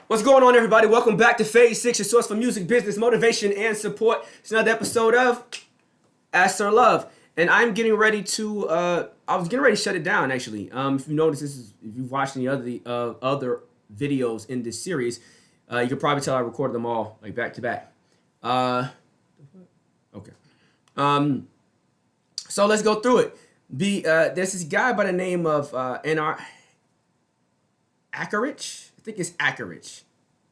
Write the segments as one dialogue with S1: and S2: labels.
S1: What's going on, everybody? Welcome back to Phase 6, your source for music, business, motivation, and support. It's another episode of Ask Sir Love. And I'm getting ready to, I was getting ready to shut it down, actually. If you notice, if you've watched any other videos in this series, you can probably tell I recorded them all, like, back to back. Okay. So let's go through it. There's this guy by the name of N.R. Ackerich. I think it's Ackerich.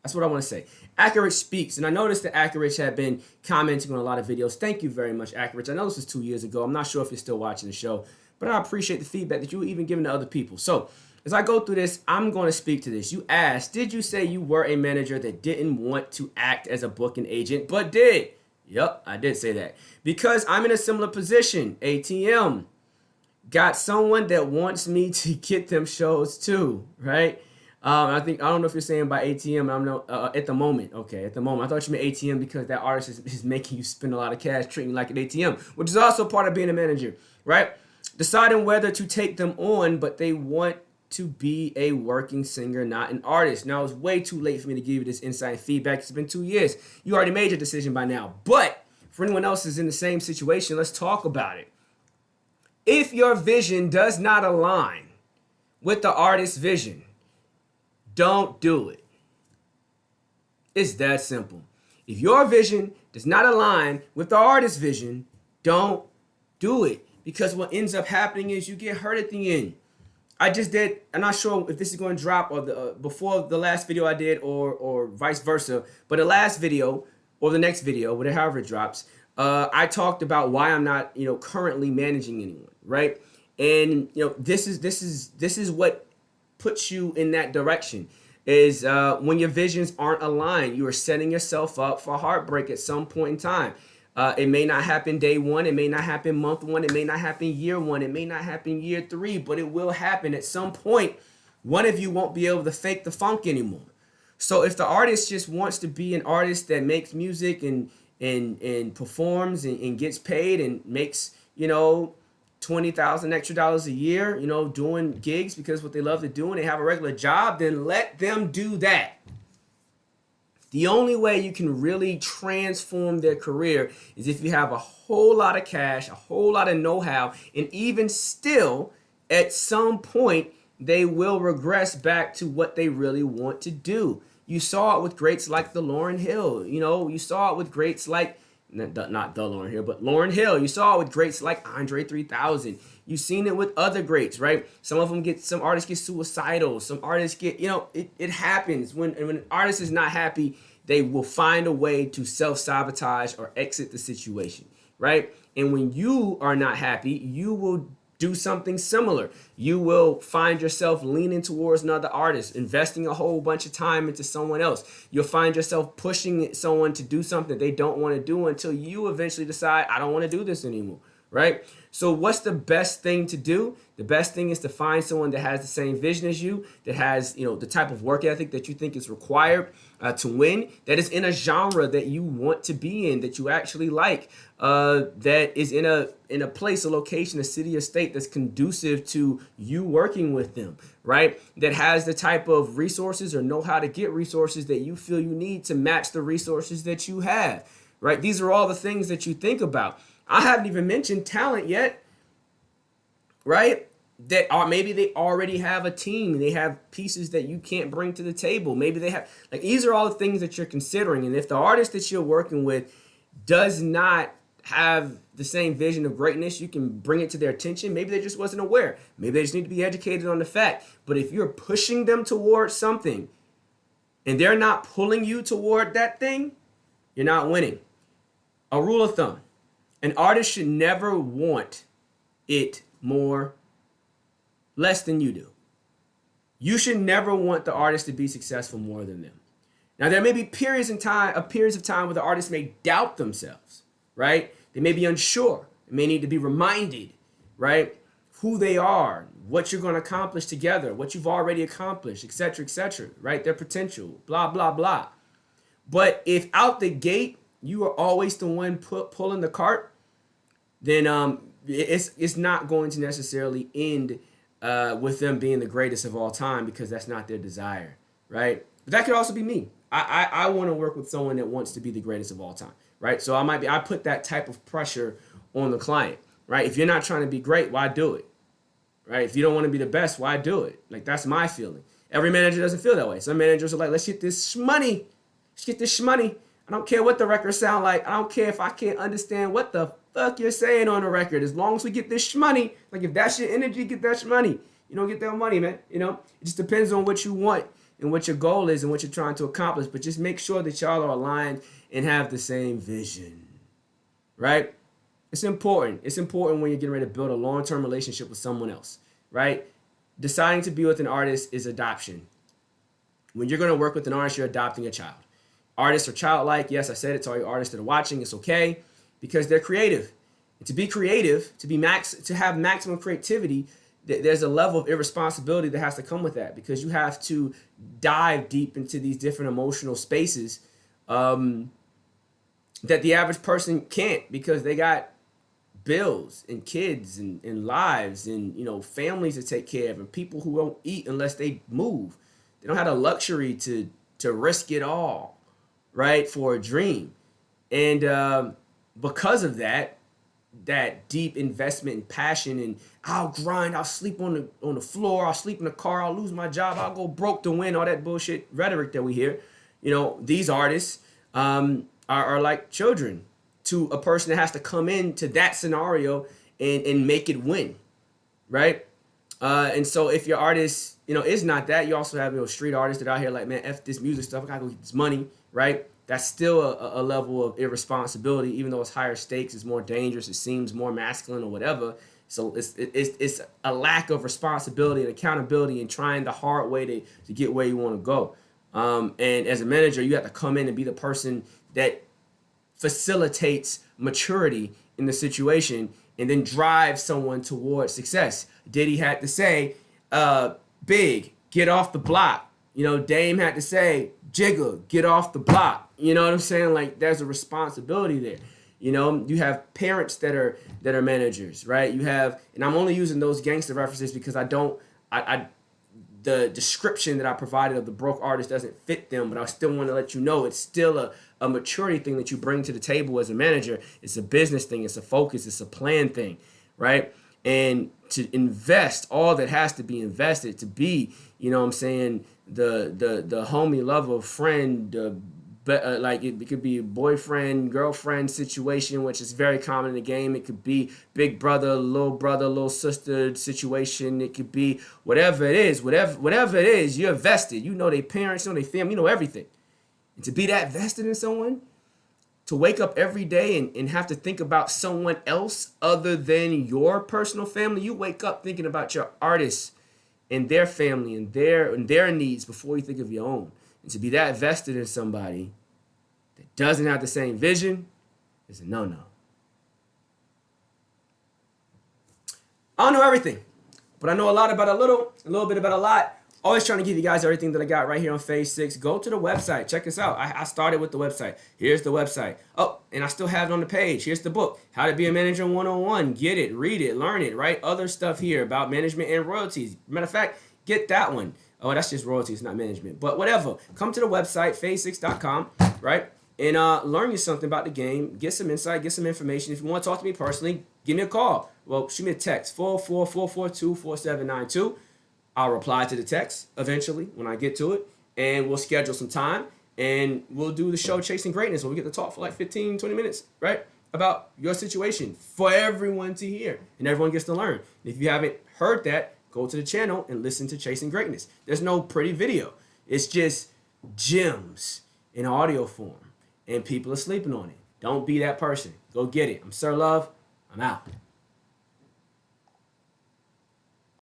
S1: That's what I want to say. Ackerich speaks, and I noticed that Ackerich had been commenting on a lot of videos. Thank you very much, Ackerich. I know this was 2 years ago. I'm not sure if you're still watching the show, but I appreciate the feedback that you were even giving to other people. So as I go through this, I'm going to speak to this. You asked, did you say you were a manager that didn't want to act as a booking agent, but did? Yep, I did say that. Because I'm in a similar position. ATM. Got someone that wants me to get them shows too, right? I don't know if you're saying by ATM. I'm not at the moment. Okay, at the moment, I thought you meant ATM because that artist is making you spend a lot of cash, treating you like an ATM, which is also part of being a manager, right? Deciding whether to take them on, but they want to be a working singer, not an artist. Now, it's way too late for me to give you this insight and feedback. It's been 2 years. You already made your decision by now. But for anyone else who's in the same situation, let's talk about it. If your vision does not align with the artist's vision, don't do it. It's that simple. If your vision does not align with the artist's vision, don't do it. Because what ends up happening is you get hurt at the end. I'm not sure if this is going to drop or before the last video I did or vice versa, but the last video or the next video, whatever, however it drops, I talked about why I'm not, currently managing anyone, right? And this is what puts you in that direction is when your visions aren't aligned, you are setting yourself up for heartbreak at some point in time. It may not happen day one, it may not happen month one, it may not happen year one, it may not happen year three, but it will happen at some point. One of you won't be able to fake the funk anymore. So if the artist just wants to be an artist that makes music and performs and gets paid and makes, $20,000 extra dollars a year, doing gigs because what they love to do and they have a regular job, then let them do that. The only way you can really transform their career is if you have a whole lot of cash, a whole lot of know-how, and even still, at some point, they will regress back to what they really want to do. You saw it with greats like the Lauryn Hill. You saw it with greats like not the Lauryn Hill, but Lauryn Hill. You saw it with greats like Andre 3000. You've seen it with other greats, right? Some artists get suicidal. Some artists get, it happens. When an artist is not happy, they will find a way to self-sabotage or exit the situation, right? And when you are not happy, you will do something similar. You will find yourself leaning towards another artist, investing a whole bunch of time into someone else. You'll find yourself pushing someone to do something they don't want to do until you eventually decide, I don't want to do this anymore, right? So what's the best thing to do? The best thing is to find someone that has the same vision as you, that has, the type of work ethic that you think is required to win, that is in a genre that you want to be in, that you actually like, that is in a place, a location, a city, a state that's conducive to you working with them, right? That has the type of resources or know how to get resources that you feel you need to match the resources that you have, right? These are all the things that you think about. I haven't even mentioned talent yet, right? Maybe they already have a team. They have pieces that you can't bring to the table. Maybe they have, these are all the things that you're considering. And if the artist that you're working with does not have the same vision of greatness, you can bring it to their attention. Maybe they just wasn't aware. Maybe they just need to be educated on the fact. But if you're pushing them towards something and they're not pulling you toward that thing, you're not winning. A rule of thumb. An artist should never want it less than you do. You should never want the artist to be successful more than them. Now, there may be periods of time where the artist may doubt themselves, right? They may be unsure. They may need to be reminded, right? Who they are, what you're going to accomplish together, what you've already accomplished, etc., right? Their potential, blah, blah, blah. But if out the gate, you are always the one pulling the cart, then it's not going to necessarily end with them being the greatest of all time, because that's not their desire, right? But that could also be me. I want to work with someone that wants to be the greatest of all time, right? So I put that type of pressure on the client, right? If you're not trying to be great, why do it, right? If you don't want to be the best, why do it? Like, that's my feeling. Every manager doesn't feel that way. Some managers are like, let's get this money. Let's get this money. I don't care what the records sound like. I don't care if I can't understand what the fuck you're saying on the record. As long as we get this money, like, if that's your energy, get that money. You don't get that money, man. You know, it just depends on what you want and what your goal is and what you're trying to accomplish. But just make sure that y'all are aligned and have the same vision, right? It's important. It's important when you're getting ready to build a long-term relationship with someone else, right? Deciding to be with an artist is adoption. When you're going to work with an artist, you're adopting a child. Artists are childlike. Yes, I said it to all you artists that are watching. It's okay because they're creative. And to be creative, to have maximum creativity, there's a level of irresponsibility that has to come with that, because you have to dive deep into these different emotional spaces that the average person can't, because they got bills and kids and lives and, you know, families to take care of, and people who don't eat unless they move. They don't have the luxury to risk it all, right, for a dream. And because of that deep investment and passion, and I'll grind, I'll sleep on the floor, I'll sleep in the car, I'll lose my job, I'll go broke to win, all that bullshit rhetoric that we hear. You know, these artists are like children to a person that has to come into that scenario and make it win, right? And so if your artist, you know, is not that, you also have, you know, street artists that are out here like, man, F this music stuff, I gotta go get this money, right? That's still a level of irresponsibility, even though it's higher stakes, it's more dangerous, it seems more masculine or whatever. So it's a lack of responsibility and accountability and trying the hard way to get where you want to go. And as a manager, you have to come in and be the person that facilitates maturity in the situation and then drive someone towards success. Diddy had to say, Big, get off the block. You know, Dame had to say, Jigga, get off the block. You know what I'm saying? Like, there's a responsibility there. You know, you have parents that are managers, right? You have, and I'm only using those gangster references because the description that I provided of the broke artist doesn't fit them, but I still want to let you know it's still a maturity thing that you bring to the table as a manager. It's a business thing. It's a focus. It's a plan thing, right? And to invest all that has to be invested, to be, you know what I'm saying, the homie, lover, friend, like it could be a boyfriend, girlfriend situation, which is very common in the game. It could be big brother, little sister situation. It could be whatever it is, whatever it is, you're vested. You know their parents, you know their family, you know everything. And to be that vested in someone, to wake up every day and have to think about someone else other than your personal family, you wake up thinking about your artists and their family and their needs before you think of your own. And to be that vested in somebody that doesn't have the same vision is a no-no. I don't know everything, but I know a lot about a little bit about a lot. Always trying to give you guys everything that I got right here on Phase 6. Go to the website. Check us out. I started with the website. Here's the website. Oh, and I still have it on the page. Here's the book, How to Be a Manager 101. Get it, read it, learn it, right? Other stuff here about management and royalties. Matter of fact, get that one. Oh, that's just royalties, not management. But whatever. Come to the website, phase6.com, right? And learn you something about the game. Get some insight, get some information. If you want to talk to me personally, give me a call. Well, shoot me a text, 444-442-4792. I'll reply to the text eventually when I get to it. And we'll schedule some time. And we'll do the show Chasing Greatness, where we get to talk for like 15, 20 minutes, right? About your situation for everyone to hear. And everyone gets to learn. And if you haven't heard that, go to the channel and listen to Chasing Greatness. There's no pretty video. It's just gems in audio form. And people are sleeping on it. Don't be that person. Go get it. I'm Sir Love. I'm out.